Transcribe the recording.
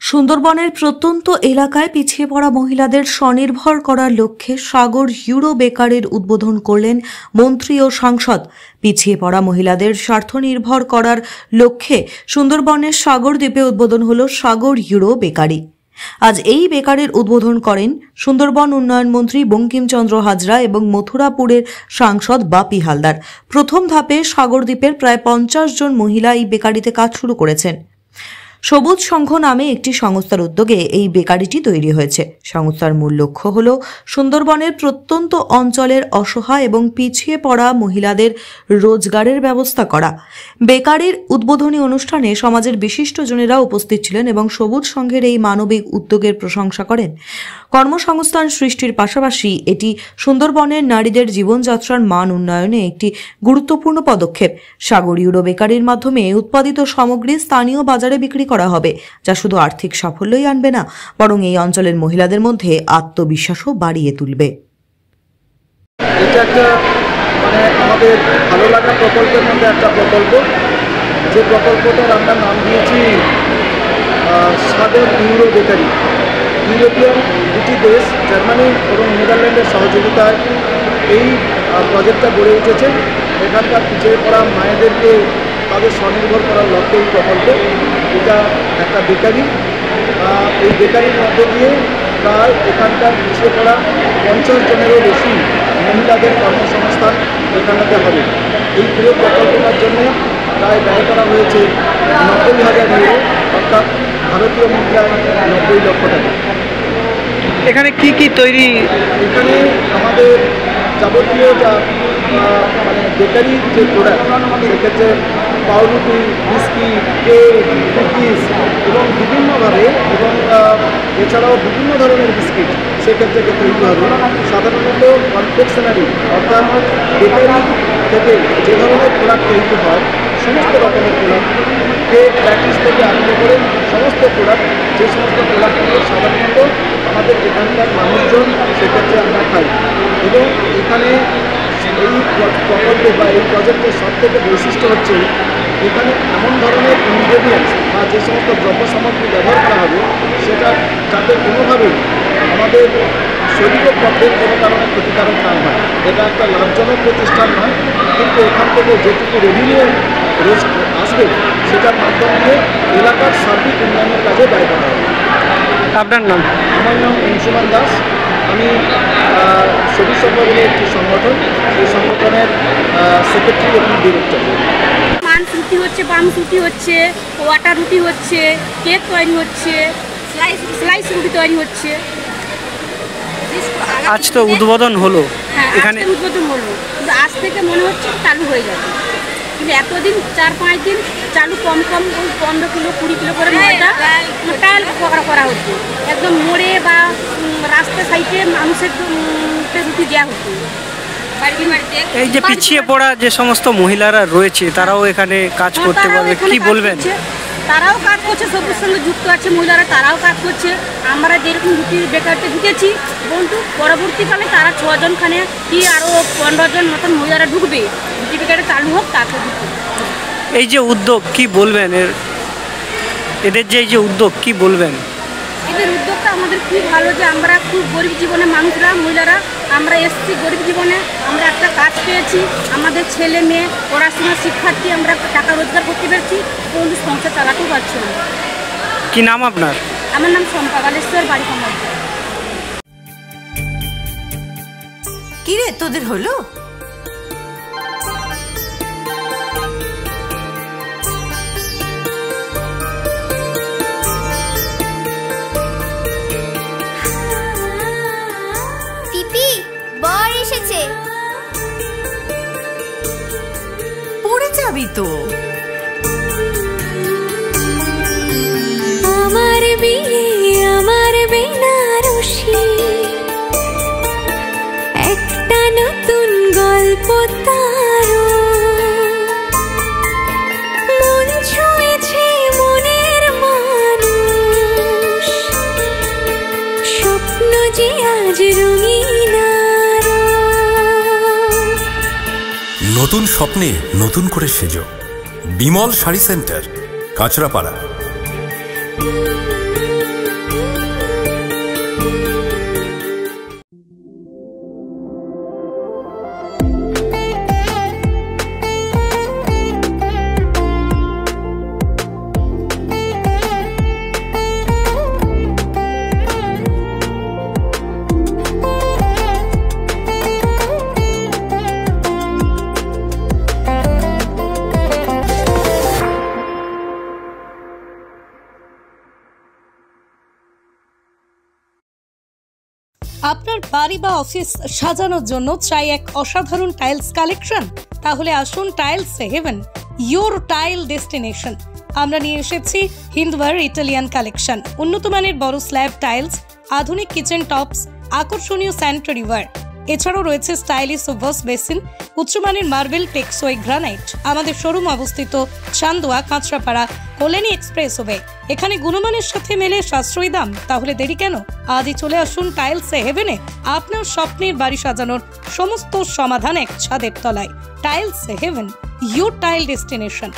সুন্দরবনের প্রত্যন্ত এলাকায় পিছিয়ে পড়া মহিলাদের স্বনির্ভর করার লক্ষ্যে সাগর ইউরো বেকারির উদ্বোধন করলেন মন্ত্রী ও সাংসদ। পিছিয়ে পড়া মহিলাদের স্বার্থনির্ভর করার লক্ষ্যে সুন্দরবনের সাগর দ্বীপে উদ্বোধন হল সাগর ইউরো বেকারি। আজ এই বেকারির উদ্বোধন করেন সুন্দরবন উন্নয়ন মন্ত্রী বঙ্কিমচন্দ্র হাজরা এবং মথুরাপুরের সাংসদ বাপি হালদার। প্রথম ধাপে সাগর দ্বীপের প্রায় 50 জন মহিলা এই বেকারিতে কাজ শুরু করেছেন। সবুজ সংঘ নামে একটি সংস্থার উদ্যোগে এই বেকারিটি তৈরি হয়েছে। সংস্থার মূল লক্ষ্য হল সুন্দরবনের প্রত্যন্ত অঞ্চলের অসহায় এবং পিছিয়ে পড়া মহিলাদের রোজগারের ব্যবস্থা করা। বেকারির উদ্বোধনী অনুষ্ঠানে সমাজের বিশিষ্টজনেরা উপস্থিত ছিলেন এবং সবুজ সংঘের এই মানবিক উদ্যোগের প্রশংসা করেন। কর্মসংস্থান সৃষ্টির পাশাপাশি এটি সুন্দরবনের নারীদের জীবনযাত্রার মান উন্নয়নে একটি গুরুত্বপূর্ণ পদক্ষেপ। সাগর ইউরো বেকারির মাধ্যমে উৎপাদিত সামগ্রী স্থানীয় বাজারে বিক্রি করা হবে, যা শুধু আর্থিক সাফল্যই আনবে না, বরং এই অঞ্চলের মহিলাদের মধ্যে আত্মবিশ্বাসও বাড়িয়ে তুলবে। এটা একটা আমাদের ভালো লাগা প্রকল্পের মধ্যে একটা প্রকল্প, যে প্রকল্পটার আমরা নাম দিয়েছি সাগর ইউরো বেকারি। ইউরোপিয়ান দুটি দেশ জার্মানি এবং নেদারল্যান্ডের সহযোগিতায় এই প্রজেক্টটা গড়ে উঠেছে। এখানকার পিছিয়ে পড়া মায়েদেরকে তাদের স্বনির্ভর করার লক্ষ্যে এই প্রকল্প। এটা একটা বেকারি। এই বেকারির মধ্যে দিয়ে প্রায় এখানকার পিছিয়ে পড়া 50 জনেরও বেশি মহিলাদের কর্মসংস্থান এখানেতে হবে। এই পুরো প্রকল্পটার জন্য প্রায় ব্যয় করা হয়েছে 90,000 ইউরো, অর্থাৎ ভারতীয় মুদ্রায় 90 লক্ষ টাকা। এখানে কি কি তৈরি? এখানে আমাদের যাবতীয় যা বেকারির যে প্রোডাক্ট, সেক্ষেত্রে পাউরুটি, বিস্কিট, কেক, কুকিজ এবং বিভিন্নভাবে এবং এছাড়াও বিভিন্ন ধরনের বিস্কিট সেক্ষেত্রে তৈরি হবে। সাধারণত কনফেকশনারি অর্থাৎ বেকারি থেকে যে ধরনের প্রোডাক্ট তৈরি হয় সমস্ত রকমের প্রোডাক্ট, কেক প্যাটিস থেকে আরম্ভ করে সমস্ত প্রোডাক্ট, যে সমস্ত প্রোডাক্টগুলো সাধারণত আমাদের এখানকার মানুষজন সেক্ষেত্রে আমরা খাই। এবং এখানে এই প্রকল্পে বা এই প্রজেক্টের সবথেকে বৈশিষ্ট্য হচ্ছে এখানে এমন ধরনের ইনগ্রেডিয়েন্টস বা যে সমস্ত দ্রব্য সামগ্রী ব্যবহার করা হবে সেটা যাতে কোনোভাবেই আমাদের শরীরের পক্ষে কোনো কারণে ক্ষতিকারক না হয়। এটা একটা লাভজনক প্রতিষ্ঠান নয়, কিন্তু এখান থেকে যেটুকু রেভিনিউ রোজ আসবে সেটার মাধ্যমে এলাকার সার্বিক উন্নয়নের কাজে ব্যয় করা হবে। আপনার নাম? আমার নাম অংশুমান দাস। আমি সবুজ সংঘ বলে একটি সংগঠন, এই সংগঠনের সেক্রেটারি এবং ডিরেক্টর। পান রুটি হচ্ছে, বাম রুটি হচ্ছে, ওয়াটার রুটি হচ্ছে, কেক তৈরি হচ্ছে, স্লাইস রুটি তৈরি হচ্ছে। আজ তো উদ্বোধন হলো। হ্যাঁ, এখানে উদ্বোধন হলো, কিন্তু আজ থেকে মনে হচ্ছে চালু হয়ে যাবে। কিন্তু এতদিন 4-5 দিন চালু কম ওই 15 কিলো 20 কিলো করে ময়দা করা হতো। একদম মোড়ে বা রাস্তা সাইডে মানুষের রুটি দেওয়া হতো। এই যে পিছিয়ে পড়া যে সমস্ত মহিলারা রয়েছে তারাও এখানে কাজ করতে পারবে, কি বলবেন? তারাও কাজ করছে, সবুজ সঙ্গে যুক্ত আছে মহিলারা, তারাও কাজ করছে। আমরা যেরকম রুটি বেকারিতে ঢুকেছি, বন্ধু পরবর্তীকালে তারা 6 জনখানে কি আরও 15 জন মতন মহিলারা ঢুকবে। রুটি বেকারি চালু হোক, তাকে ঢুকবে। এই যে উদ্যোগ কি বলবেন? এদের যে এই যে উদ্যোগ কি বলবেন? এদের উদ্যোগটা আমাদের খুব ভালো, যে আমরা খুব গরিব জীবনে মানুষরা, মহিলারা আমরা এসছি গরিব জীবনে, আমরা একটা কাজ পেয়েছি, আমাদের ছেলে মেয়ে পড়াশোনা শিক্ষার্থী, আমরা টাকা রোজগার করতে পেরেছি, কিন্তু সংসার চালাতেও পারছি না। কি নাম আপনার? আমার নাম শম্পা বালেশ্বর, বাড়ি কমাল। কি রে তোদের হলো? পড়ে যাবি তো। আমার বিয়ে, আমার বেনারসি, একটা নতুন গল্প তার, মন ছুঁয়েছে মনের মানুষ, স্বপ্ন যে আজ রঙিন। নতুন স্বপ্নে নতুন করে সেজো। বিমল শাড়ি সেন্টার, কাঁচরাপাড়া। আপনার বাড়ি বা অফিস সাজানোর জন্য চাই এক অসাধারণ টাইলস কালেকশন? তাহলে আসুন Tiles Heaven, your tile destination. আমরা নিয়ে এসেছি হিন্দওয়ার ইটালিয়ান কালেকশন, উন্নত মানের বড় স্ল্যাব টাইলস, আধুনিক কিচেন টপস, আকর্ষণীয় স্যানিটারি ওয়্যার। এছাড়াও রয়েছে স্টাইলিশ ওয়াশ বেসিন, উচ্চমানের মার্বেল, টেক্সোই, গ্রানাইট। আমাদের শোরুম অবস্থিত চান্দোয়া, কাঁচরাপাড়া, কল্যাণী এক্সপ্রেসওয়ে। এখানে গুণমানের সাথে মেলে সাশ্রয়ী দাম। তাহলে দেরি কেন? আজই চলে আসুন টাইলস হেভেনে। আপনার স্বপ্নের বাড়ি সাজানোর সমস্ত সমাধান এক ছাদের তলায়। Tiles Heaven, your tile destination.